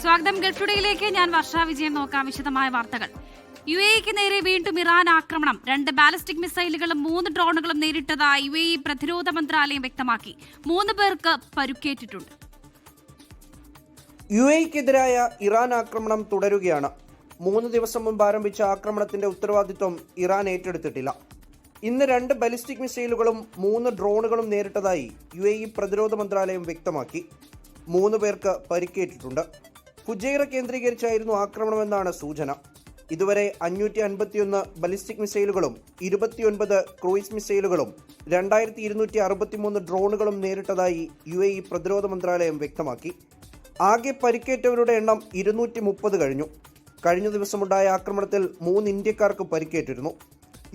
സ്വാഗതം. ഗൾഫ് ടുഡേയിലേക്ക് ഞാൻ വർഷ വിജയൻ. നോക്കാം വിശദമായ വാർത്തകൾ. UAE-ക്ക് നേരെ വീണ്ടും ഇറാൻ ആക്രമണം. 2 ബാലിസ്റ്റിക് മിസൈലുകളും 3 ഡ്രോണുകളും നേരിട്ടതായി UAE പ്രതിരോധ മന്ത്രാലയം വ്യക്തമാക്കി. 3 പേർക്ക് പരുക്കേറ്റിട്ടുണ്ട്. UAE-ക്കെതിരായ ഇറാൻ ആക്രമണം തുടരുകയാണ്. 3 ദിവസം മുമ്പ് ആരംഭിച്ച ആക്രമണത്തിന്റെ ഉത്തരവാദിത്വം ഇറാൻ ഏറ്റെടുത്തിട്ടില്ല. ഇന്ന് 2 ബാലിസ്റ്റിക് മിസൈലുകളും 3 ഡ്രോണുകളും നേരിട്ടതായി UAE പ്രതിരോധ മന്ത്രാലയം വ്യക്തമാക്കി. 3 പേർക്ക് പരിക്കേറ്റിട്ടുണ്ട്. ഫുജൈറ കേന്ദ്രീകരിച്ചായിരുന്നു ആക്രമണമെന്നാണ് സൂചന. ഇതുവരെ 551 ബാലിസ്റ്റിക് മിസൈലുകളും 29 ക്രൂയിസ് മിസൈലുകളും 2263 ഡ്രോണുകളും നേരിട്ടതായി UAE പ്രതിരോധ മന്ത്രാലയം വ്യക്തമാക്കി. ആകെ പരിക്കേറ്റവരുടെ എണ്ണം 230 കഴിഞ്ഞു. കഴിഞ്ഞ ദിവസമുണ്ടായ ആക്രമണത്തിൽ 3 ഇന്ത്യക്കാർക്ക് പരിക്കേറ്റിരുന്നു.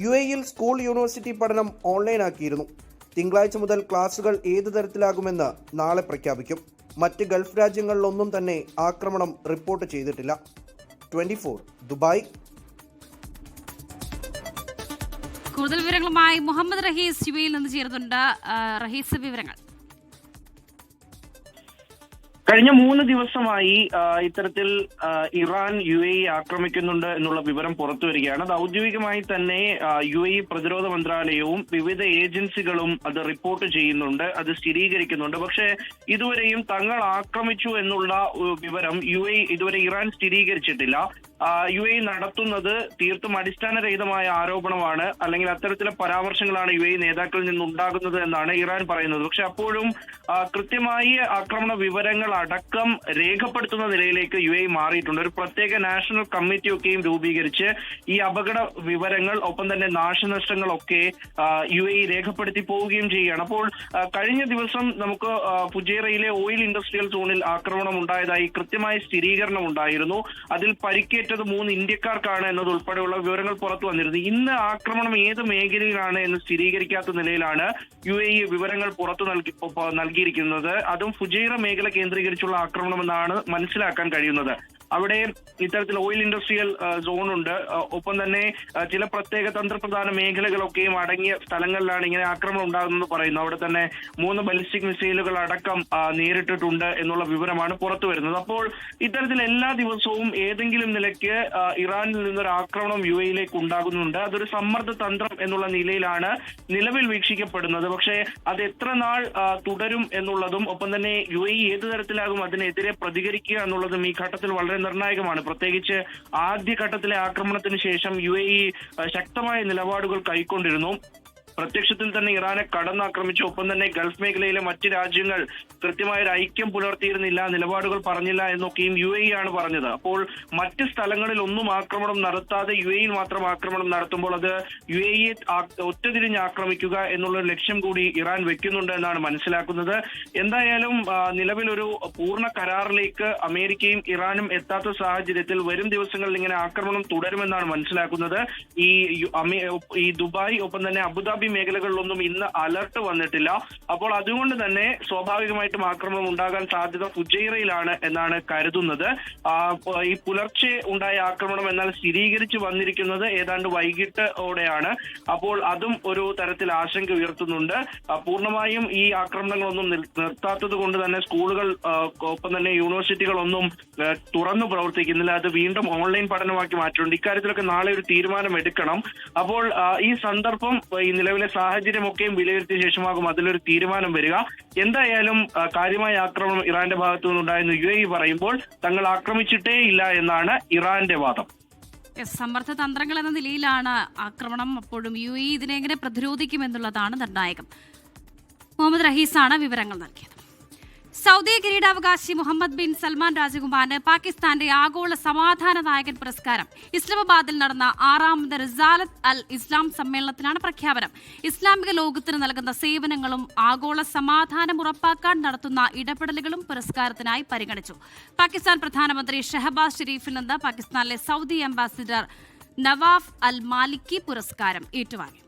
UAE-യിൽ സ്കൂൾ യൂണിവേഴ്സിറ്റി പഠനം ഓൺലൈനാക്കിയിരുന്നു. തിങ്കളാഴ്ച മുതൽ ക്ലാസുകൾ ഏത് തരത്തിലാകുമെന്ന് നാളെ പ്രഖ്യാപിക്കും. മറ്റ് ഗൾഫ് രാജ്യങ്ങളിലൊന്നും തന്നെ ആക്രമണം റിപ്പോർട്ട് ചെയ്തിട്ടില്ല. 24 ദുബായ്. കൂടുതൽ വിവരങ്ങളുമായി മുഹമ്മദ് റഹീസ് UAE-യിൽ നിന്ന് ചേരുന്നുണ്ട്. റഹീസ്, വിവരങ്ങൾ. കഴിഞ്ഞ 3 ദിവസമായി ഇത്തരത്തിൽ ഇറാൻ UAE ആക്രമിക്കുന്നുണ്ട് എന്നുള്ള വിവരം പുറത്തു വരികയാണ്. അത് ഔദ്യോഗികമായി തന്നെ UAE പ്രതിരോധ മന്ത്രാലയവും വിവിധ ഏജൻസികളും അത് റിപ്പോർട്ട് ചെയ്യുന്നുണ്ട്, അത് സ്ഥിരീകരിക്കുന്നുണ്ട്. പക്ഷേ ഇതുവരെയും തങ്ങൾ ആക്രമിച്ചു എന്നുള്ള വിവരം UAE ഇതുവരെ ഇറാൻ സ്ഥിരീകരിച്ചിട്ടില്ല. UAE നടത്തുന്നത് തീർത്തും അടിസ്ഥാനരഹിതമായ ആരോപണമാണ്, അല്ലെങ്കിൽ അത്തരത്തിലെ പരാമർശങ്ങളാണ് UAE നേതാക്കളിൽ നിന്നുണ്ടാകുന്നത് എന്നാണ് ഇറാൻ പറയുന്നത്. പക്ഷെ അപ്പോഴും കൃത്യമായി ആക്രമണ വിവരങ്ങൾ അടക്കം രേഖപ്പെടുത്തുന്ന നിലയിലേക്ക് UAE മാറിയിട്ടുണ്ട്. ഒരു പ്രത്യേക നാഷണൽ കമ്മിറ്റിയൊക്കെയും രൂപീകരിച്ച് ഈ അപകട വിവരങ്ങൾ ഒപ്പം തന്നെ നാശനഷ്ടങ്ങളൊക്കെ UAE രേഖപ്പെടുത്തി പോവുകയും ചെയ്യുകയാണ്. അപ്പോൾ കഴിഞ്ഞ ദിവസം നമുക്ക് ഫുജൈറയിലെ ഓയിൽ ഇൻഡസ്ട്രിയൽ സോണിൽ ആക്രമണം ഉണ്ടായതായി കൃത്യമായ സ്ഥിരീകരണം ഉണ്ടായിരുന്നു. അതിൽ പരിക്കേറ്റത് 3 ഇന്ത്യക്കാർക്കാണ് എന്നതുൾപ്പെടെയുള്ള വിവരങ്ങൾ പുറത്തു വന്നിരുന്നു. ഇന്ന് ആക്രമണം ഏത് മേഖലയിലാണ് എന്ന് സ്ഥിരീകരിക്കാത്ത നിലയിലാണ് UAE വിവരങ്ങൾ പുറത്തു നൽകിയിരിക്കുന്നത്. അതും ഫുജൈറ മേഖല കേന്ദ്രീകരിച്ചുള്ള ആക്രമണമെന്നാണ് മനസ്സിലാക്കാൻ കഴിയുന്നത്. അവിടെ ഇത്തരത്തിൽ ഓയിൽ ഇൻഡസ്ട്രിയൽ സോണുണ്ട്, ഒപ്പം തന്നെ ചില പ്രത്യേക തന്ത്രപ്രധാന മേഖലകളൊക്കെയും അടങ്ങിയ സ്ഥലങ്ങളിലാണ് ഇങ്ങനെ ആക്രമണം ഉണ്ടാകുന്നത് പറയുന്നു. അവിടെ തന്നെ 3 ബാലിസ്റ്റിക് മിസൈലുകൾ അടക്കം നേരിട്ടിട്ടുണ്ട് എന്നുള്ള വിവരമാണ് പുറത്തു വരുന്നത്. അപ്പോൾ ഇത്തരത്തിൽ എല്ലാ ദിവസവും ഏതെങ്കിലും നിലയ്ക്ക് ഇറാനിൽ നിന്നൊരു ആക്രമണം UAE-യിലേക്ക് ഉണ്ടാകുന്നുണ്ട്. അതൊരു സമ്മർദ്ദ തന്ത്രം എന്നുള്ള നിലയിലാണ് നിലവിൽ വീക്ഷിക്കപ്പെടുന്നത്. പക്ഷേ അത് എത്ര നാൾ തുടരും എന്നുള്ളതും ഒപ്പം തന്നെ UAE ഏത് തരത്തിലാകും അതിനെതിരെ പ്രതികരിക്കുക എന്നുള്ളതും ഈ ഘട്ടത്തിൽ വളരെ നിർണായകമാണ്. പ്രത്യേകിച്ച് ആദ്യഘട്ടത്തിലെ ആക്രമണത്തിന് ശേഷം UAE ശക്തമായ നിലപാടുകൾ കൈക്കൊണ്ടിരുന്നു. പ്രത്യക്ഷത്തിൽ തന്നെ ഇറാനെ കടന്നാക്രമിച്ചു. ഒപ്പം തന്നെ ഗൾഫ് മേഖലയിലെ മറ്റ് രാജ്യങ്ങൾ കൃത്യമായ ഒരു ഐക്യം പുലർത്തിയിരുന്നില്ല, നിലപാടുകൾ പറഞ്ഞില്ല എന്നൊക്കെയും UAE ആണ് പറഞ്ഞത്. അപ്പോൾ മറ്റ് സ്ഥലങ്ങളിൽ ഒന്നും ആക്രമണം നടത്താതെ UAE-യിൽ മാത്രം ആക്രമണം നടത്തുമ്പോൾ അത് UAE ഒറ്റതിരിഞ്ഞ് ആക്രമിക്കുക എന്നുള്ള ലക്ഷ്യം കൂടി ഇറാൻ വെക്കുന്നുണ്ട് എന്നാണ് മനസ്സിലാക്കുന്നത്. എന്തായാലും നിലവിലൊരു പൂർണ്ണ കരാറിലേക്ക് അമേരിക്കയും ഇറാനും എത്താത്ത സാഹചര്യത്തിൽ വരും ദിവസങ്ങളിൽ ഇങ്ങനെ ആക്രമണം തുടരുമെന്നാണ് മനസ്സിലാക്കുന്നത്. ഈ ദുബായ് ഒപ്പം തന്നെ അബുദാബി മേഖലകളിലൊന്നും ഇന്ന് അലർട്ട് വന്നിട്ടില്ല. അപ്പോൾ അതുകൊണ്ട് തന്നെ സ്വാഭാവികമായിട്ടും ആക്രമണം ഉണ്ടാകാൻ സാധ്യത ഫുജൈറയിലാണ് എന്നാണ് കരുതുന്നത്. ഈ പുലർച്ചെ ഉണ്ടായ ആക്രമണം എന്നാൽ സ്ഥിരീകരിച്ചു വന്നിരിക്കുന്നത് ഏതാണ്ട് വൈകിട്ടോടെയാണ്. അപ്പോൾ അതും ഒരു തരത്തിൽ ആശങ്ക ഉയർത്തുന്നുണ്ട്. പൂർണ്ണമായും ഈ ആക്രമണങ്ങളൊന്നും നിർത്താത്തത് കൊണ്ട് തന്നെ സ്കൂളുകൾ ഒപ്പം തന്നെ യൂണിവേഴ്സിറ്റികളൊന്നും തുറന്നു പ്രവർത്തിക്കുന്നില്ല. അത് വീണ്ടും ഓൺലൈൻ പഠനമാക്കി മാറ്റിയിട്ടുണ്ട്. ഇക്കാര്യത്തിലൊക്കെ നാളെ ഒരു തീരുമാനം എടുക്കണം. അപ്പോൾ ഈ സന്ദർഭം ഈ നിലവിലെ സാഹചര്യമൊക്കെയും വിലയിരുത്തിയ ശേഷമാകും അതിലൊരു തീരുമാനം വരിക. എന്തായാലും കാര്യമായ ആക്രമണം ഇറാന്റെ ഭാഗത്തു നിന്നുണ്ടായെന്ന് UAE പറയുമ്പോൾ തങ്ങൾ ആക്രമിച്ചിട്ടേ ഇല്ല എന്നാണ് ഇറാന്റെ വാദം. സമ്മർദ്ദ തന്ത്രങ്ങൾ എന്ന നിലയിലാണ് ആക്രമണം. അപ്പോഴും UAE ഇതിനെ എങ്ങനെ പ്രതിരോധിക്കുമെന്നുള്ളതാണ് നിർണായകം. മുഹമ്മദ് റഹീസാണ് വിവരങ്ങൾ നൽകിയത്. സൗദി കിരീടാവകാശി മുഹമ്മദ് ബിൻ സൽമാൻ രാജകുമാരന് പാകിസ്ഥാന്റെ ആഗോള സമാധാന നായകൻ പുരസ്കാരം. ഇസ്ലാമാബാദിൽ നടന്ന 6ാമത് റിസാലത്ത് അൽ ഇസ്ലാം സമ്മേളനത്തിലാണ് പ്രഖ്യാപനം. ഇസ്ലാമിക ലോകത്തിന് നൽകുന്ന സേവനങ്ങളും ആഗോള സമാധാനം ഉറപ്പാക്കാൻ നടത്തുന്ന ഇടപെടലുകളും പുരസ്കാരത്തിനായി പരിഗണിച്ചു. പാകിസ്ഥാൻ പ്രധാനമന്ത്രി ഷഹബാസ് ഷെരീഫിൽ നിന്ന് പാകിസ്ഥാനിലെ സൗദി അംബാസിഡർ നവാഫ് അൽ മാലിക്കി പുരസ്കാരം ഏറ്റുവാങ്ങി.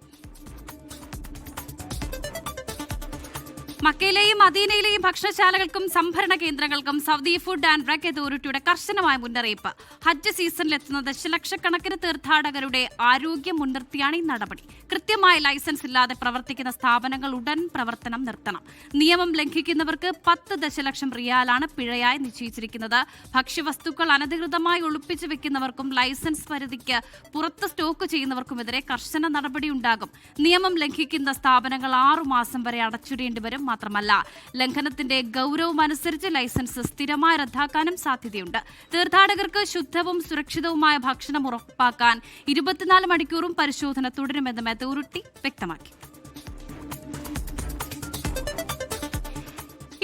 മക്കയിലെയും മദീനയിലെയും ഭക്ഷണശാലകൾക്കും സംഭരണ കേന്ദ്രങ്ങൾക്കും സൗദി ഫുഡ് ആൻഡ് ഡ്രഗ് അതോറിറ്റിയുടെ കർശനമായ മുന്നറിയിപ്പ്. ഹജ്ജ് സീസണിലെത്തുന്ന ദശലക്ഷക്കണക്കിന് തീർത്ഥാടകരുടെ ആരോഗ്യം മുൻനിർത്തിയാണ് ഈ നടപടി. കൃത്യമായ ലൈസൻസ് ഇല്ലാതെ പ്രവർത്തിക്കുന്ന സ്ഥാപനങ്ങൾ ഉടൻ പ്രവർത്തനം നിർത്തണം. നിയമം ലംഘിക്കുന്നവർക്ക് 10 ദശലക്ഷം റിയാലാണ് പിഴയായി നിശ്ചയിച്ചിരിക്കുന്നത്. ഭക്ഷ്യവസ്തുക്കൾ അനധികൃതമായി ഒളിപ്പിച്ചു വെക്കുന്നവർക്കും ലൈസൻസ് പരിധിക്ക് പുറത്ത് സ്റ്റോക്ക് ചെയ്യുന്നവർക്കുമെതിരെ കർശന നടപടിയുണ്ടാകും. നിയമം ലംഘിക്കുന്ന സ്ഥാപനങ്ങൾ 6 മാസം വരെ അടച്ചിടേണ്ടി വരും. മാത്രമല്ല, ലംഘനത്തിന്റെ ഗൌരവം അനുസരിച്ച് ലൈസൻസ് സ്ഥിരമായി റദ്ദാക്കാനും സാധ്യതയുണ്ട്. തീർത്ഥാടകർക്ക് ശുദ്ധവും സുരക്ഷിതവുമായ ഭക്ഷണം ഉറപ്പാക്കാൻ 24 മണിക്കൂറും പരിശോധന തുടരുമെന്നും അതോറിറ്റി വ്യക്തമാക്കി.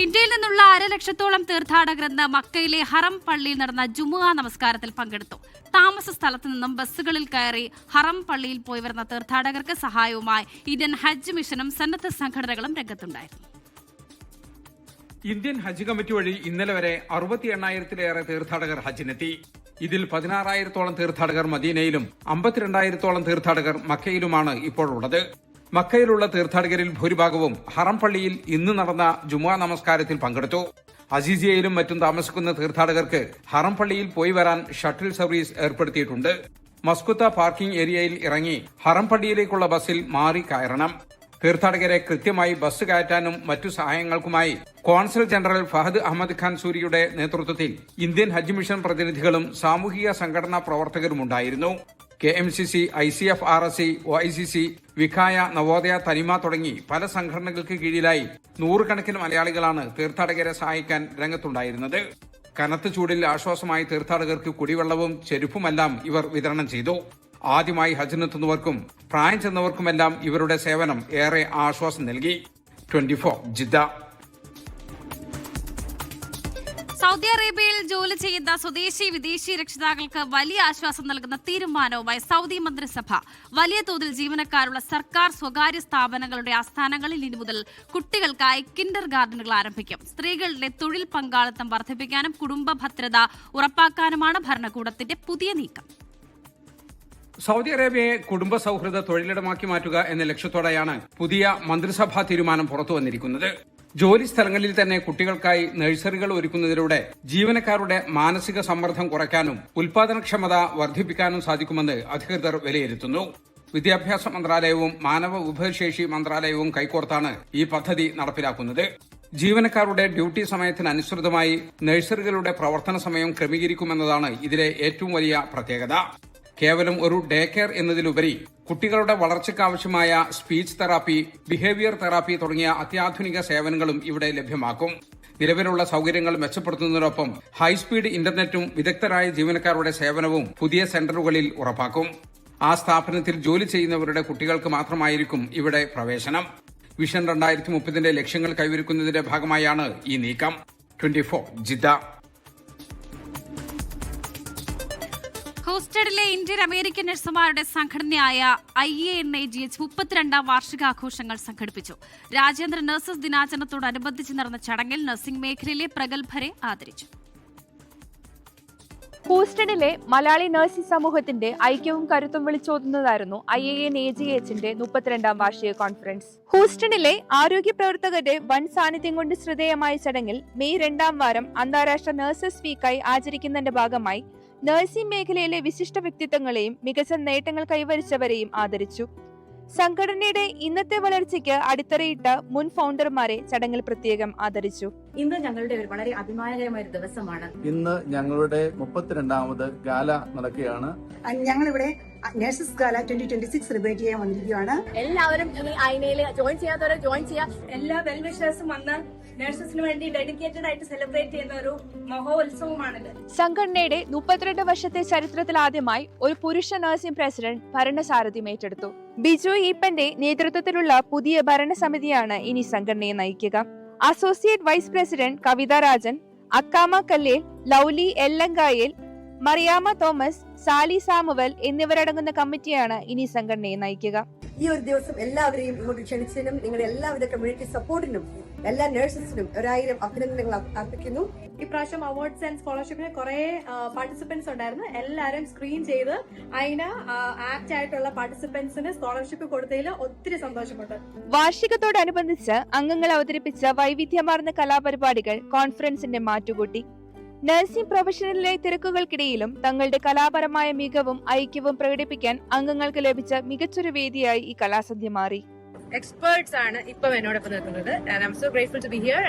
ഇന്ത്യയിൽ നിന്നുള്ള 1.5 ലക്ഷത്തോളം തീർത്ഥാടകർ ഇന്ന് മക്കയിലെ ഹറം പള്ളിയിൽ നടന്ന ജുമുഅ നമസ്കാരത്തിൽ പങ്കെടുത്തു. താമസ സ്ഥലത്ത് നിന്നും ബസ്സുകളിൽ കയറി ഹറം പള്ളിയിൽ പോയി വരുന്ന തീർത്ഥാടകർക്ക് സഹായവുമായി ഇന്ത്യൻ ഹജ്ജ് മിഷനും സന്നദ്ധ സംഘടനകളും രംഗത്തുണ്ടായിരുന്നു. ഇന്ത്യൻ ഹജ്ജ് കമ്മിറ്റി വഴി ഇന്നലെ വരെ 68,000-ലേറെ തീർത്ഥാടകർ ഹജ്ജിനെത്തി. ഇതിൽ 16,000-ഓളം തീർത്ഥാടകർ മദീനയിലും 52,000-ഓളം തീർത്ഥാടകർ മക്കയിലുമാണ് ഇപ്പോഴുള്ളത്. മക്കയിലുള്ള തീർത്ഥാടകരിൽ ഭൂരിഭാഗവും ഹറം പള്ളിയിൽ ഇന്ന് നടന്ന ജുമുഅ നമസ്കാരത്തിൽ പങ്കെടുത്തു. അസീസിയയിലും മറ്റും താമസിക്കുന്ന തീർത്ഥാടകർക്ക് ഹറം പള്ളിയിൽ പോയി വരാൻ ഷട്ടിൽ സർവീസ് ഏർപ്പെടുത്തിയിട്ടുണ്ട്. മസ്കുത്ത പാർക്കിംഗ് ഏരിയയിൽ ഇറങ്ങി ഹറം പള്ളിയിലേക്കുള്ള ബസ്സിൽ മാറി കയറണം. തീർത്ഥാടകരെ കൃത്യമായി ബസ് കയറ്റാനും മറ്റു സഹായങ്ങൾക്കുമായി കോൺസൽ ജനറൽ ഫഹദ് അഹമ്മദ് ഖാൻ സൂരിയുടെ നേതൃത്വത്തിൽ ഇന്ത്യൻ ഹജ്ജ് മിഷൻ പ്രതിനിധികളും സാമൂഹിക സംഘടനാ പ്രവർത്തകരുമുണ്ടായിരുന്നു. KMCC, ICF, RSC, OICC, Vikhaya, Navodaya, തനിമ തുടങ്ങി പല സംഘടനകൾക്ക് കീഴിലായി 100 കണക്കിന് മലയാളികളാണ് തീർത്ഥാടകരെ സഹായിക്കാൻ രംഗത്തുണ്ടായിരുന്നത്. കനത്ത ചൂടിൽ ആശ്വാസമായി തീർത്ഥാടകർക്ക് കുടിവെള്ളവും ചെരുപ്പുമെല്ലാം ഇവർ വിതരണം ചെയ്തു. ആദ്യമായി ഹജ്ജിനെത്തുന്നവർക്കും പ്രായം ചെന്നവർക്കുമെല്ലാം ഇവരുടെ സേവനം ഏറെ ആശ്വാസം നൽകി. 24 ജിദ്ദ. സൗദി അറേബ്യയിൽ ജോലി ചെയ്യുന്ന സ്വദേശി വിദേശി രക്ഷിതാക്കൾക്ക് വലിയ ആശ്വാസം നൽകുന്ന തീരുമാനവുമായി സൗദി മന്ത്രിസഭ. വലിയ തോതിൽ ജീവനക്കാരുള്ള സർക്കാർ സ്വകാര്യ സ്ഥാപനങ്ങളുടെ ആസ്ഥാനങ്ങളിൽ ഇനി മുതൽ കുട്ടികൾക്കായി കിൻഡർ ഗാർഡനുകൾ ആരംഭിക്കും. സ്ത്രീകളുടെ തൊഴിൽ പങ്കാളിത്തം വർദ്ധിപ്പിക്കാനും കുടുംബ ഭദ്രത ഉറപ്പാക്കാനുമാണ് ഭരണകൂടത്തിന്റെ പുതിയ നീക്കം. സൗദി അറേബ്യയെ കുടുംബ സൗഹൃദ തൊഴിലിടമാക്കി മാറ്റുക എന്ന ലക്ഷ്യത്തോടെയാണ് പുതിയ മന്ത്രിസഭാ തീരുമാനം പുറത്തുവന്നിരിക്കുന്നത്. ജോലി സ്ഥലങ്ങളിൽ തന്നെ കുട്ടികൾക്കായി നഴ്സറികൾ ഒരുക്കുന്നതിലൂടെ ജീവനക്കാരുടെ മാനസിക സമ്മർദ്ദം കുറയ്ക്കാനും ഉൽപാദനക്ഷമത വർദ്ധിപ്പിക്കാനും സാധിക്കുമെന്ന് അധികൃതർ വിലയിരുത്തുന്നു. വിദ്യാഭ്യാസ മന്ത്രാലയവും മാനവ വിഭവശേഷി മന്ത്രാലയവും കൈകോർത്താണ് ഈ പദ്ധതി നടപ്പിലാക്കുന്നത്. ജീവനക്കാരുടെ ഡ്യൂട്ടി സമയത്തിനനുസൃതമായി നഴ്സറികളുടെ പ്രവർത്തന സമയം ക്രമീകരിക്കുമെന്നതാണ് ഇതിലെ ഏറ്റവും വലിയ പ്രത്യേകത. കേവലം ഒരു ഡേ കെയർ എന്നതിലുപരി കുട്ടികളുടെ വളർച്ചയ്ക്കാവശ്യമായ സ്പീച്ച് തെറാപ്പി, ബിഹേവിയർ തെറാപ്പി തുടങ്ങിയ അത്യാധുനിക സേവനങ്ങളും ഇവിടെ ലഭ്യമാക്കും. നിലവിലുള്ള സൌകര്യങ്ങൾ മെച്ചപ്പെടുത്തുന്നതിനൊപ്പം ഹൈസ്പീഡ് ഇന്റർനെറ്റും വിദഗ്ധരായ ജീവനക്കാരുടെ സേവനവും പുതിയ സെന്ററുകളിൽ ഉറപ്പാക്കും. ആ സ്ഥാപനത്തിൽ ജോലി ചെയ്യുന്നവരുടെ കുട്ടികൾക്ക് മാത്രമായിരിക്കും ഇവിടെ പ്രവേശനം. വിഷൻ 2030 ലക്ഷ്യങ്ങൾ കൈവരിക്കുന്നതിന്റെ ഭാഗമായാണ് ഈ നീക്കം. 24 ജിദ്ദ. ഹൂസ്റ്റണിലെ ഇന്ത്യൻ അമേരിക്കൻ നഴ്സുമാരുടെ സംഘടനയായ IANAGH 32ാം വാർഷികാഘോഷങ്ങൾ സംഘടിപ്പിച്ചു. രാജ്യാന്തര നഴ്സസ് ദിനാചരണത്തോടനുബന്ധിച്ച് നടന്ന ചടങ്ങിൽ നഴ്സിംഗ് മേഖലയിലെ പ്രഗത്ഭരെ ആദരിച്ചു. ഹൂസ്റ്റണിലെ മലയാളി നഴ്സിംഗ് സമൂഹത്തിന്റെ ഐക്യവും കരുത്തും വിളിച്ചോതുന്നതായിരുന്നു IANAGHന്റെ 32ാം വാർഷിക കോൺഫറൻസ്. ഹൂസ്റ്റണിലെ ആരോഗ്യ പ്രവർത്തകരുടെ വൻ സാന്നിധ്യം കൊണ്ട് ശ്രദ്ധേയമായ ചടങ്ങിൽ മെയ് 2ാം വാരം അന്താരാഷ്ട്ര നഴ്സസ് വീക്കായി ആചരിക്കുന്നതിന്റെ ഭാഗമായി നഴ്സിംഗ് മേഖലയിലെ വിശിഷ്ട വ്യക്തിത്വങ്ങളെയും മികച്ച നേട്ടങ്ങൾ കൈവരിച്ചവരെയും ആദരിച്ചു. സംഘടനയുടെ ഇന്നത്തെ വളർച്ചയ്ക്ക് അടിത്തറയിട്ട മുൻ ഫൗണ്ടർമാരെ ചടങ്ങിൽ പ്രത്യേകം ആദരിച്ചു. ഇന്ന് ഞങ്ങളുടെ ഒരു വളരെ അഭിമാനകരമായ ഒരു ദിവസമാണ്. ഇന്ന് ഞങ്ങളുടെ 32ാമത് ഗാല നടക്കുകയാണ്. ഞങ്ങളിവിടെ നഴ്സസ് ഗാല 2026 സെലിബ്രേറ്റ് ചെയ്യാൻ വന്നിരിക്കുകയാണ്. എല്ലാവരും അയിനയിൽ ജോയിൻ ചെയ്യാത്തവരെ ജോയിൻ ചെയ്യാം. എല്ലാ വെൽവിഷേഴ്സും വന്ന് നഴ്സസിന് വേണ്ടി ഡെഡിക്കേറ്റഡ് ആയിട്ട് സെലിബ്രേറ്റ് ചെയ്യുന്ന ഒരു മഹോത്സവമാണിത്. സംഘടനയുടെ 32 വർഷത്തെ ചരിത്രത്തിൽ ആദ്യമായി ഒരു പുരുഷ നഴ്സിംഗ് പ്രസിഡന്റ് ഭരണസാരഥ്യം ഏറ്റെടുത്തു. ബിജു ഈപ്പന്റെ നേതൃത്വത്തിലുള്ള പുതിയ ഭരണസമിതിയാണ് ഇനി സംഘടനയെ നയിക്കുക. Associate vice president Kavitha Rajan, Akkamma Kallel, Lovely Ellankayel, Mariamma Thomas, Sally Samuel എന്നിവരടങ്ങുന്ന കമ്മിറ്റിയാണ് ഇനി സംഘടനയെ നയിക്കുക. ഈ ഒരു ദിവസം എല്ലാവരെയും ഇങ്ങോട്ട് ക്ഷണിച്ചതിനും നിങ്ങളുടെ എല്ലാവിധ കമ്മ്യൂണിറ്റി സപ്പോർട്ടിനും എല്ലാ നഴ്സസിനും 1000 അഭിനന്ദനങ്ങൾ അർപ്പിക്കുന്നു. ഇപ്രാവശ്യം അവാർഡ്സ് ആൻഡ് സ്കോളർഷിപ്പിന് കുറെ പാർട്ടിസിപ്പൻസ് ഉണ്ടായിരുന്നു. എല്ലാവരും സ്ക്രീൻ ചെയ്ത് അതിന് ആപ്റ്റ് ആയിട്ടുള്ള പാർട്ടിസിപ്പൻസിന് സ്കോളർഷിപ്പ് കൊടുത്തതിൽ ഒത്തിരി സന്തോഷമുണ്ട്. വാർഷികത്തോടനുബന്ധിച്ച് അംഗങ്ങൾ അവതരിപ്പിച്ച വൈവിധ്യമാർന്ന കലാപരിപാടികൾ കോൺഫറൻസിന്റെ മാറ്റുകൂട്ടി. നഴ്സിംഗ് പ്രൊഫഷണലിലെ തിരക്കുകൾക്കിടയിലും തങ്ങളുടെ കലാപരമായ മികവും ഐക്യവും പ്രകടിപ്പിക്കാൻ അംഗങ്ങൾക്ക് ലഭിച്ച മികച്ചൊരു വേദിയായി ഈ കലാസന്ധ്യ മാറി. Experts ആണ് ഇപ്പം എന്നോടൊപ്പം നിൽക്കുന്നത്. And I'm so grateful to be here.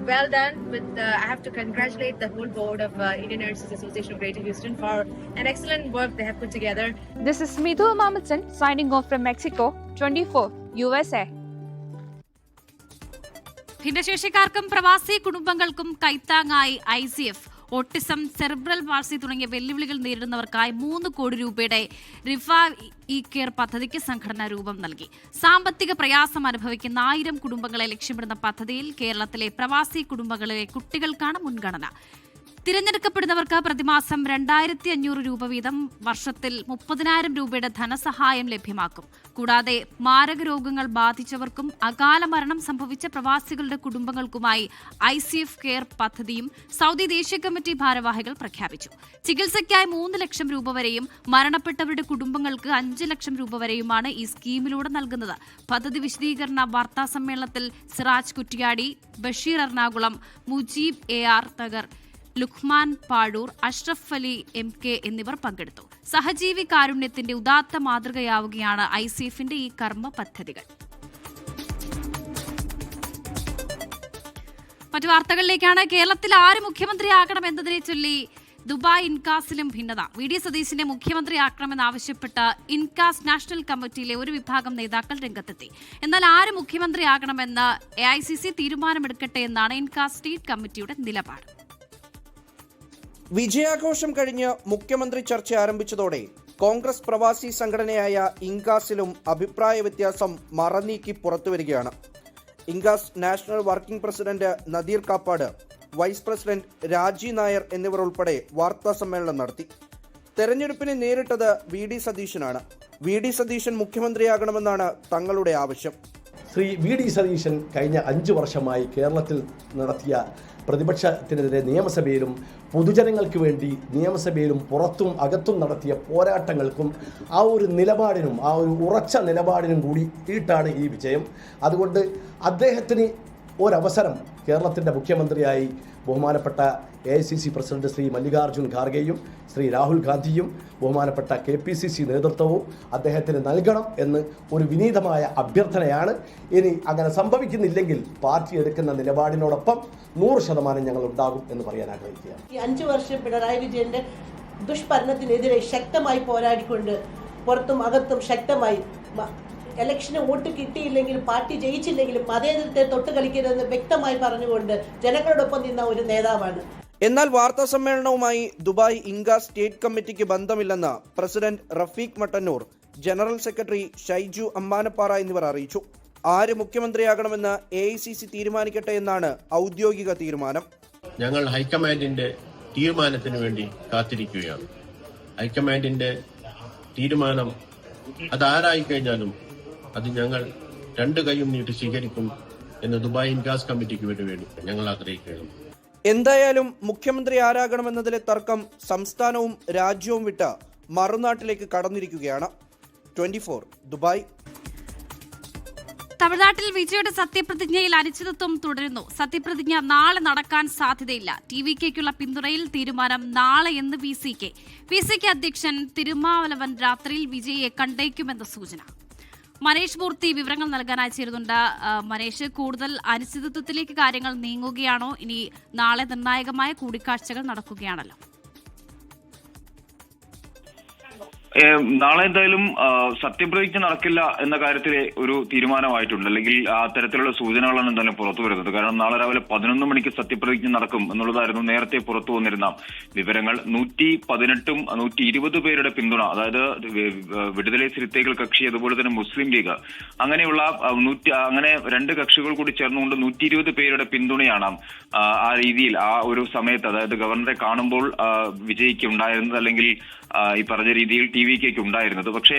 Well done with I have to congratulate the whole board of Indian Nurses Association of Greater Houston for an excellent work they have put together. This is Midhu Mamatsan signing off from Mexico 24 USA. ഭിന്നശേഷിക്കാർക്കും പ്രവാസി കുടുംബങ്ങൾക്കും കൈത്താങ്ങായി ICF autism, cerebral palsy തുടങ്ങിയ വെല്ലുവിളികൾ നേരിടുന്നവർക്കായി 3 കോടി രൂപയുടെ revive E care പദ്ധതിക്ക് സംഘടന രൂപം നൽകി. സാമ്പത്തിക പ്രയാസം അനുഭവിക്കുന്ന 1000 കുടുംബങ്ങളെ ലക്ഷ്യമിടുന്ന പദ്ധതിയിൽ കേരളത്തിലെ പ്രവാസി കുടുംബങ്ങളിലെ കുട്ടികൾക്കാണ് മുൻഗണന. തിരഞ്ഞെടുക്കപ്പെടുന്നവർക്ക് പ്രതിമാസം 2500 രൂപ വീതം, വർഷത്തിൽ 30,000 രൂപയുടെ ധനസഹായം ലഭ്യമാക്കും. കൂടാതെ മാരക രോഗങ്ങൾ ബാധിച്ചവർക്കും അകാല മരണം സംഭവിച്ച പ്രവാസികളുടെ കുടുംബങ്ങൾക്കുമായി ICF കെയർ പദ്ധതിയും സൗദി ദേശീയ കമ്മിറ്റി ഭാരവാഹികൾ പ്രഖ്യാപിച്ചു. ചികിത്സയ്ക്കായി 3 ലക്ഷം രൂപ വരെയും മരണപ്പെട്ടവരുടെ കുടുംബങ്ങൾക്ക് 5 ലക്ഷം രൂപ വരെയുമാണ് ഈ സ്കീമിലൂടെ നൽകുന്നത്. പദ്ധതി വിശദീകരണ വാർത്താ സമ്മേളനത്തിൽ സിറാജ് കുറ്റിയാടി, ബഷീർ എറണാകുളം, മുജീബ് AR നഗർ, ലുഖ്മാൻ പാഴൂർ, അഷ്റഫ് അലി MK എന്നിവർ പങ്കെടുത്തു. സഹജീവി കാരുണ്യത്തിന്റെ ഉദാത്ത മാതൃകയാവുകയാണ് ICFന്റെ ഈ കർമ്മ പദ്ധതികൾ. മറ്റു വാർത്തകളിലേക്കാണ്. കേരളത്തിൽ ആര് മുഖ്യമന്ത്രിയാകണം എന്നതിനെ ചൊല്ലി ദുബായ് ഇൻകാസിലും ഭിന്നത. VD സതീശിനെ മുഖ്യമന്ത്രിയാക്കണമെന്നാവശ്യപ്പെട്ട് ഇൻകാസ് നാഷണൽ കമ്മിറ്റിയിലെ ഒരു വിഭാഗം നേതാക്കൾ രംഗത്തെത്തി. എന്നാൽ ആര് മുഖ്യമന്ത്രിയാകണമെന്ന് AICC തീരുമാനമെടുക്കട്ടെ എന്നാണ് ഇൻകാസ് സ്റ്റേറ്റ് കമ്മിറ്റിയുടെ നിലപാട്. വിജയാഘോഷം കഴിഞ്ഞ് മുഖ്യമന്ത്രി ചർച്ച ആരംഭിച്ചതോടെ കോൺഗ്രസ് പ്രവാസി സംഘടനയായ ഇൻകാസിലും അഭിപ്രായ വ്യത്യാസം മറനീക്കി പുറത്തുവരികയാണ്. INCAS national working president Nadeer Kappad, vice president Raji Nair എന്നിവർ ഉൾപ്പെടെ വാർത്താ സമ്മേളനം നടത്തി. തെരഞ്ഞെടുപ്പിനെ നേരിട്ടത് VD സതീശനാണ്. VD സതീശൻ മുഖ്യമന്ത്രിയാകണമെന്നാണ് തങ്ങളുടെ ആവശ്യം. ശ്രീ VD സതീശൻ കഴിഞ്ഞ 5 വർഷമായി കേരളത്തിൽ നടത്തിയ പ്രതിപക്ഷത്തിനെതിരെ നിയമസഭയിലും പൊതുജനങ്ങൾക്ക് വേണ്ടി നിയമസഭയിലും പുറത്തും അകത്തും നടത്തിയ പോരാട്ടങ്ങൾക്കും ആ ഒരു നിലപാടിനും ആ ഒരു ഉറച്ച നിലപാടിനും കൂടി ഈട്ടാണ് ഈ വിജയം. അതുകൊണ്ട് അദ്ദേഹത്തിന് ഒരവസരം കേരളത്തിൻ്റെ മുഖ്യമന്ത്രിയായി ബഹുമാനപ്പെട്ട AICC പ്രസിഡന്റ് ശ്രീ മല്ലികാർജുൻ ഖാർഗെയും ശ്രീ രാഹുൽ ഗാന്ധിയും ബഹുമാനപ്പെട്ട KPCC നേതൃത്വവും അദ്ദേഹത്തിന് നൽകണം എന്ന് ഒരു വിനീതമായ അഭ്യർത്ഥനയാണ്. ഇനി അങ്ങനെ സംഭവിക്കുന്നില്ലെങ്കിൽ പാർട്ടി എടുക്കുന്ന നിലപാടിനോടൊപ്പം 100% ഞങ്ങൾ ഉണ്ടാകും എന്ന് പറയാൻ ആഗ്രഹിക്കുകയാണ്. ഈ 5 വർഷം പിണറായി വിജയന്റെ ദുഷ്ഭരണത്തിനെതിരെ ശക്തമായി പോരാടിക്കൊണ്ട് പുറത്തും അകത്തും ശക്തമായി ഇലക്ഷന് വോട്ട് കിട്ടിയില്ലെങ്കിലും പാർട്ടി ജയിച്ചില്ലെങ്കിലും മതേതരത്തെ തൊട്ട് കളിക്കരുതെന്ന് വ്യക്തമായി പറഞ്ഞുകൊണ്ട് ജനങ്ങളോടൊപ്പം നിന്ന ഒരു നേതാവാണ്. എന്നാൽ വാർത്താ സമ്മേളനവുമായി ദുബായ് ഇൻകാസ് സ്റ്റേറ്റ് കമ്മിറ്റിക്ക് ബന്ധമില്ലെന്ന് president Rafeeq Mattannur, general secretary Shaiju Ammanappara എന്നിവർ അറിയിച്ചു. ആര് മുഖ്യമന്ത്രിയാകണമെന്ന് AICC തീരുമാനിക്കട്ടെ എന്നാണ് ഔദ്യോഗിക തീരുമാനം. ഞങ്ങൾ ഹൈക്കമാൻഡിന്റെ തീരുമാനത്തിന് വേണ്ടി കാത്തിരിക്കുകയാണ്. ഹൈക്കമാൻഡിന്റെ തീരുമാനം അതാരായി കഴിഞ്ഞാലും അത് ഞങ്ങൾ 2 കൈയും നീട്ടി സ്വീകരിക്കും എന്ന് ദുബായ് ഇൻകാസ് കമ്മിറ്റിക്ക് വേണ്ടി ഞങ്ങൾ ആഗ്രഹിക്കുകയാണ്. എന്തായാലും മുഖ്യമന്ത്രി ആരാകണമെന്നതിലെ തർക്കം സംസ്ഥാനവും രാജ്യവും വിട്ട് മറുനാട്ടിലേക്ക് കടന്നിരിക്കുകയാണ്. 24 ദുബായ്. തമിഴ്നാട്ടിൽ വിജയുടെ സത്യപ്രതിജ്ഞയിൽ അനിശ്ചിതത്വം തുടരുന്നു. സത്യപ്രതിജ്ഞ നാളെ നടക്കാൻ സാധ്യതയില്ല. TVKയ്ക്കുള്ള പിന്തുണയിൽ തീരുമാനം നാളെ എന്ന് VCK അധ്യക്ഷൻ തിരുമാവലവൻ രാത്രിയിൽ വിജയെ കണ്ടേക്കുമെന്ന സൂചന. മനേഷ് മൂർത്തി വിവരങ്ങൾ നൽകാനായി ചേരുന്നുണ്ട്. മനേഷ്, കൂടുതൽ അനിശ്ചിതത്വത്തിലേക്ക് കാര്യങ്ങൾ നീങ്ങുകയാണോ? ഇനി നാളെ നിർണായകമായ കൂടിക്കാഴ്ചകൾ നടക്കുകയാണല്ലോ. നാളെ എന്തായാലും സത്യപ്രതിജ്ഞ നടക്കില്ല എന്ന കാര്യത്തിൽ ഒരു തീരുമാനമായിട്ടുണ്ട്, അല്ലെങ്കിൽ ആ തരത്തിലുള്ള സൂചനകളാണ് എന്തായാലും പുറത്തു വരുന്നത്. കാരണം നാളെ രാവിലെ 11 മണിക്ക് സത്യപ്രതിജ്ഞ നടക്കും എന്നുള്ളതായിരുന്നു നേരത്തെ പുറത്തു വന്നിരുന്ന വിവരങ്ങൾ. 118ഉം 120 പേരുടെ പിന്തുണ, അതായത് വിടുതலை സിരുത്തൈകൾ കക്ഷി, അതുപോലെ തന്നെ മുസ്ലിം ലീഗ്, അങ്ങനെയുള്ള അങ്ങനെ 2 കക്ഷികൾ കൂടി ചേർന്നുകൊണ്ട് 120 പേരുടെ പിന്തുണയാണ് ആ രീതിയിൽ ആ ഒരു സമയത്ത്, അതായത് ഗവർണറെ കാണുമ്പോൾ വിജയിക്ക് ഉണ്ടായിരുന്നത്, അല്ലെങ്കിൽ ഈ പറഞ്ഞ രീതിയിൽ TVKക്ക് ഉണ്ടായിരുന്നത്. പക്ഷേ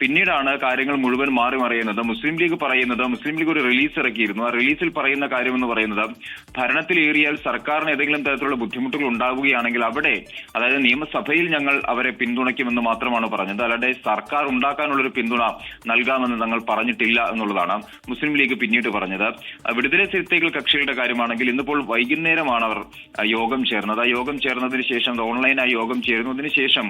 പിന്നീടാണ് കാര്യങ്ങൾ മുഴുവൻ മാറി മറിയുന്നത്. മുസ്ലിം ലീഗ് ഒരു റിലീസ് ഇറക്കിയിരുന്നു. ആ റിലീസിൽ പറയുന്ന കാര്യമെന്ന് പറയുന്നത്, ഭരണത്തിലേറിയാൽ സർക്കാരിന് ഏതെങ്കിലും തരത്തിലുള്ള ബുദ്ധിമുട്ടുകൾ ഉണ്ടാവുകയാണെങ്കിൽ അവിടെ, അതായത് നിയമസഭയിൽ ഞങ്ങൾ അവരെ പിന്തുണയ്ക്കുമെന്ന് മാത്രമാണ് പറഞ്ഞത്. അല്ലാതെ സർക്കാർ ഉണ്ടാക്കാനുള്ളൊരു പിന്തുണ നൽകാമെന്ന് തങ്ങൾ പറഞ്ഞിട്ടില്ല എന്നുള്ളതാണ് മുസ്ലിം ലീഗ് പിന്നീട് പറഞ്ഞത്. വിടുതല ചിരത്തകൾ കക്ഷികളുടെ കാര്യമാണെങ്കിൽ ഇന്നിപ്പോൾ വൈകുന്നേരമാണ് അവർ യോഗം ചേർന്നത്. ആ യോഗം ചേർന്നതിന് ശേഷം ഓൺലൈനായി യോഗം ചേരുന്നതിന് ശേഷം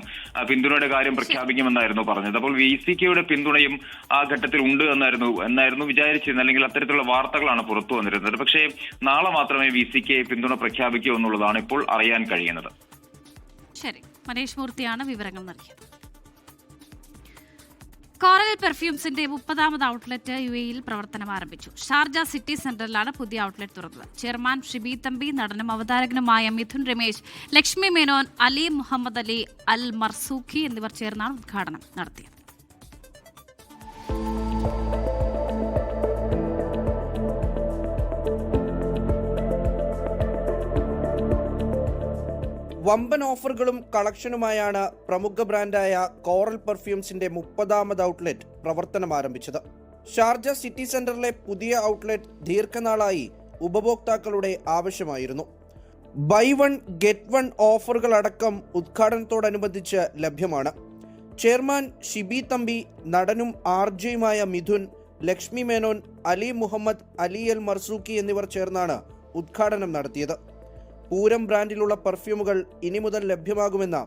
പിന്തുണയുടെ കാര്യം പ്രഖ്യാപിക്കുമെന്നായിരുന്നു പറഞ്ഞത്. അപ്പോൾ VCKയുടെ പിന്തുണയും ആ ഘട്ടത്തിൽ ഉണ്ട് എന്നായിരുന്നു വിചാരിച്ചിരുന്നത്, അല്ലെങ്കിൽ അത്തരത്തിലുള്ള വാർത്തകളാണ് പുറത്തു വന്നിരുന്നത്. പക്ഷേ നാളെ മാത്രമേ VCK പിന്തുണ പ്രഖ്യാപിക്കൂ എന്നുള്ളതാണ് ഇപ്പോൾ അറിയാൻ കഴിയുന്നത്. ശരി, മനീഷ് മൂർത്തിയാണ് വിവരങ്ങൾ നൽകിയത്. കോറൽ പെർഫ്യൂംസിന്റെ 30ാമത് ഔട്ട്ലെറ്റ് UAEയിൽ പ്രവർത്തനം ആരംഭിച്ചു. ഷാർജ സിറ്റി സെന്ററിലാണ് പുതിയ ഔട്ട്ലെറ്റ് തുറന്നത്. ചെയർമാൻ ഷിബി തമ്പി, നടനും അവതാരകനുമായ മിഥുൻ രമേശ്, ലക്ഷ്മി മേനോൻ, അലി മുഹമ്മദ് അലി അൽ മർസൂഖി എന്നിവർ ചേർന്നാണ് ഉദ്ഘാടനം നടത്തിയത്. വമ്പൻ ഓഫറുകളും കളക്ഷനുമായാണ് പ്രമുഖ ബ്രാൻഡായ കോറൽ പെർഫ്യൂംസിന്റെ 30ാമത് ഔട്ട്ലെറ്റ് പ്രവർത്തനം ആരംഭിച്ചത്. ഷാർജ സിറ്റി സെന്ററിലെ പുതിയ ഔട്ട്ലെറ്റ് ദീർഘനാളായി ഉപഭോക്താക്കളുടെ ആവശ്യമായിരുന്നു. ബൈ വൺ ഗെറ്റ് വൺ ഓഫറുകളടക്കം ഉദ്ഘാടനത്തോടനുബന്ധിച്ച് ലഭ്യമാണ്. ചെയർമാൻ ഷിബി തമ്പി, നടനും RJയുമായ മിഥുൻ, ലക്ഷ്മി മേനോൻ, അലി മുഹമ്മദ് അലി അൽ മർസൂഖി എന്നിവർ ചേർന്നാണ് ഉദ്ഘാടനം നടത്തിയത്. പൂരം ബ്രാൻഡിലുള്ള പെർഫ്യൂമുകൾ ഇനി മുതൽ ലഭ്യമാകുമെന്ന്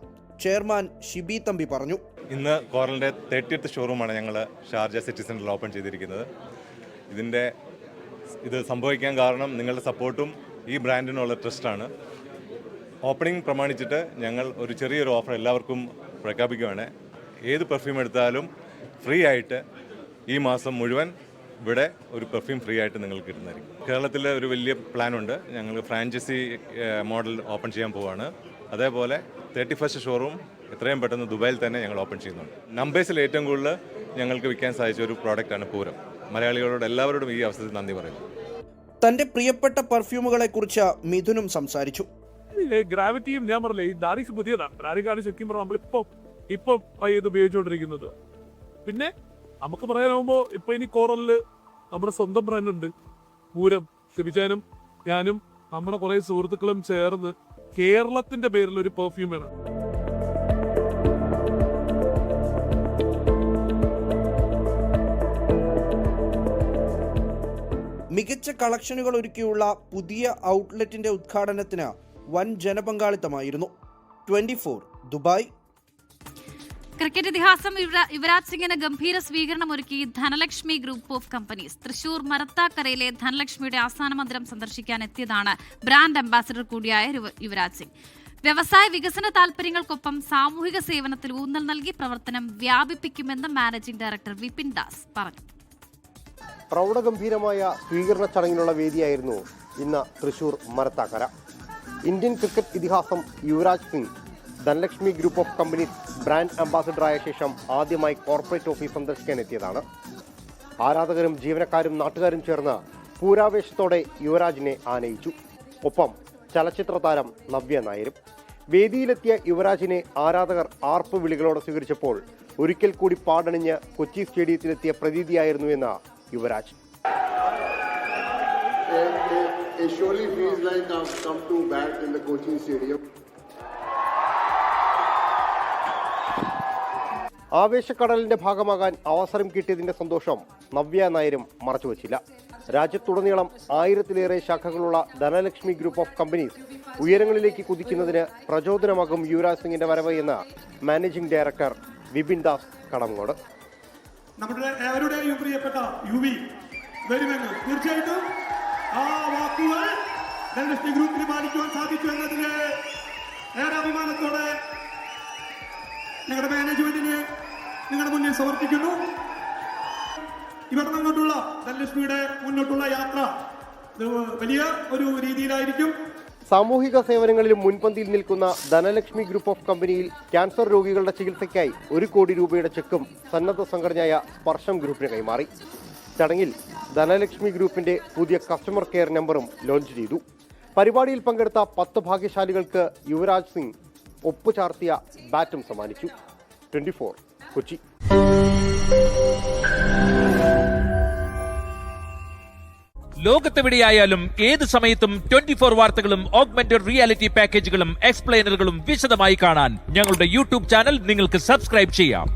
ചെയർമാൻ ഷിബി തമ്പി പറഞ്ഞു. ഇന്ന് കോറലിൻ്റെ 30th ഷോറൂമാണ് ഞങ്ങൾ ഷാർജ സിറ്റി സെന്ററിൽ ഓപ്പൺ ചെയ്തിരിക്കുന്നത്. ഇത് സംഭവിക്കാൻ കാരണം നിങ്ങളുടെ സപ്പോർട്ടും ഈ ബ്രാൻഡിനുള്ള ട്രസ്റ്റാണ്. ഓപ്പണിംഗ് പ്രമാണിച്ചിട്ട് ഞങ്ങൾ ഒരു ചെറിയൊരു ഓഫർ എല്ലാവർക്കും പ്രഖ്യാപിക്കുകയാണ്. ഏത് പെർഫ്യൂം എടുത്താലും ഫ്രീ ആയിട്ട് ഈ മാസം മുഴുവൻ ഇവിടെ ഒരു പെർഫ്യൂം ഫ്രീ ആയിട്ട് നിങ്ങൾക്ക് കിട്ടുന്നതായിരിക്കും. കേരളത്തിൽ ഒരു വലിയ പ്ലാനുണ്ട്. ഞങ്ങൾ ഫ്രാഞ്ചൈസി മോഡൽ ഓപ്പൺ ചെയ്യാൻ പോവുകയാണ്. അതേപോലെ 31st ഷോറൂം എത്രയും പെട്ടെന്ന് ദുബായിൽ തന്നെ ഞങ്ങൾ ഓപ്പൺ ചെയ്യുന്നുണ്ട്. നമ്പേഴ്സിൽ ഏറ്റവും കൂടുതൽ ഞങ്ങൾക്ക് വിൽക്കാൻ സാധിച്ച ഒരു പ്രോഡക്റ്റാണ് പൂരം. മലയാളികളോട് എല്ലാവരോടും ഈ അവസരത്തിൽ നന്ദി പറയുന്നു. തന്റെ പ്രിയപ്പെട്ട പെർഫ്യൂമുകളെ കുറിച്ച് മിഥുനും സംസാരിച്ചു. ഗ്രാവിറ്റിയും ഞാൻ പറഞ്ഞില്ലേ, ഈ ഡാരിക്സ് പുതിയതാണ്. ഡാരിക്കാണ് ശരിക്കും പറഞ്ഞാൽ നമ്മളിപ്പം ഇത് ഉപയോഗിച്ചുകൊണ്ടിരിക്കുന്നത്. പിന്നെ നമുക്ക് പറയാനാവുമ്പോൾ ഇപ്പൊ ഇനി കോറലില് നമ്മുടെ സ്വന്തം ബ്രാൻഡ് ഉണ്ട്. പൂരം, ശിബിജാനും ഞാനും നമ്മുടെ കുറെ സുഹൃത്തുക്കളും ചേർന്ന് കേരളത്തിന്റെ പേരിൽ ഒരു പെർഫ്യൂം വേണം. മികച്ച കളക്ഷനുകൾ ഒരുക്കിയുള്ള പുതിയ ഔട്ട്ലെറ്റിന്റെ ഉദ്ഘാടനത്തിന് വൻ ജനപങ്കാളിത്തമായിരുന്നു. 24 ദുബായ്. ക്രിക്കറ്റ് ഇതിഹാസം യുവരാജ് സിംഗിന് ഗംഭീര സ്വീകരണം ഒരുക്കി Dhanlaxmi group of companies. Thrissur മരത്താക്കരയിലെ ധനലക്ഷ്മിയുടെ ആസ്ഥാന മന്ദിരം സന്ദർശിക്കാൻ എത്തിയതാണ് ബ്രാൻഡ് അംബാസിഡർ കൂടിയായ യുവരാജ് സിംഗ്. വ്യവസായ വികസന താൽപര്യങ്ങൾക്കൊപ്പം സാമൂഹിക സേവനത്തിൽ ഊന്നൽ നൽകി പ്രവർത്തനം വ്യാപിപ്പിക്കുമെന്ന് മാനേജിംഗ് ഡയറക്ടർ വിപിൻ ദാസ് പറഞ്ഞു. പ്രൗഢഗംഭീരമായ സ്വീകരണ ചടങ്ങിനുള്ള വേദിയായിരുന്നു ഇന്ന് തൃശൂർ മരത്താക്കര. ഇന്ത്യൻ ക്രിക്കറ്റ് ഇതിഹാസം Yuvraj Singh Dhanlaxmi group of companies brand അംബാസിഡറായ ശേഷം ആദ്യമായി കോർപ്പറേറ്റ് ഓഫീസ് സന്ദർശിക്കാൻ എത്തിയതാണ്. ആരാധകരും ജീവനക്കാരും നാട്ടുകാരും ചേർന്ന് പൂരാവേശത്തോടെ യുവരാജിനെ ആനയിച്ചു. ഒപ്പം ചലച്ചിത്ര താരം നവ്യ നായരും. വേദിയിലെത്തിയ യുവരാജിനെ ആരാധകർ ആർപ്പ് വിളികളോടെ സ്വീകരിച്ചപ്പോൾ ഒരിക്കൽ കൂടി പാടണിഞ്ഞ് കൊച്ചി സ്റ്റേഡിയത്തിലെത്തിയ പ്രതീതിയായിരുന്നു എന്ന് യുവരാജ്. ആവേശക്കടലിന്റെ ഭാഗമാകാൻ അവസരം കിട്ടിയതിന്റെ സന്തോഷം നവ്യ നായരും മറച്ചുവച്ചില്ല. രാജ്യത്തുടനീളം 1000-ലേറെ ശാഖകളുള്ള ധനലക്ഷ്മി ഗ്രൂപ്പ് ഓഫ് കമ്പനീസ് ഉയരങ്ങളിലേക്ക് കുതിക്കുന്നതിന് പ്രചോദനമാകും യുവരാജ് സിംഗിന്റെ വരവ് എന്ന് മാനേജിംഗ് ഡയറക്ടർ വിപിൻ ദാസ് കടമങ്ങോട്. നമ്മുടെ ഏവരുടെയും പ്രിയപ്പെട്ട യുവി വരുമെന്ന് തീർച്ചയായിട്ടും ആ വാക്കുകൾ ധനലക്ഷ്മി ഗ്രൂപ്പിന് പാലിക്കുവാൻ സാധിച്ചു എന്നതിന് ഏറെ അഭിമാനത്തോടെ ഞങ്ങളുടെ മാനേജ്മെന്റിന് നിങ്ങളുടെ മുന്നിൽ സമർപ്പിക്കുന്നു. ഇവിടെ നിന്നോട്ടുള്ള ധനലക്ഷ്മിയുടെ മുന്നോട്ടുള്ള യാത്ര വലിയ ഒരു രീതിയിലായിരിക്കും. സാമൂഹിക സേവനങ്ങളിലും മുൻപന്തിയിൽ നിൽക്കുന്ന ധനലക്ഷ്മി ഗ്രൂപ്പ് ഓഫ് കമ്പനിയിൽ ക്യാൻസർ രോഗികളുടെ ചികിത്സയ്ക്കായി 1 കോടി രൂപയുടെ ചെക്കും സന്നദ്ധ സംഘടനയായ സ്പർശം ഗ്രൂപ്പിന് കൈമാറി. ചടങ്ങിൽ ധനലക്ഷ്മി ഗ്രൂപ്പിന്റെ പുതിയ കസ്റ്റമർ കെയർ നമ്പറും ലോഞ്ച് ചെയ്തു. പരിപാടിയിൽ പങ്കെടുത്ത 10 ഭാഗ്യശാലികൾക്ക് യുവരാജ് സിംഗ് ഒപ്പുചാർത്തിയ ബാറ്റും സമ്മാനിച്ചു. 24 കൊച്ചി. ലോകത്തെവിടെയായാലും ഏത് സമയത്തും 24 വാർത്തകളും ഓഗ്മെന്റഡ് റിയാലിറ്റി പാക്കേജുകളും എക്സ്പ്ലെയിനറുകളും വിശദമായി കാണാൻ ഞങ്ങളുടെ യൂട്യൂബ് ചാനൽ നിങ്ങൾക്ക് സബ്സ്ക്രൈബ് ചെയ്യാം.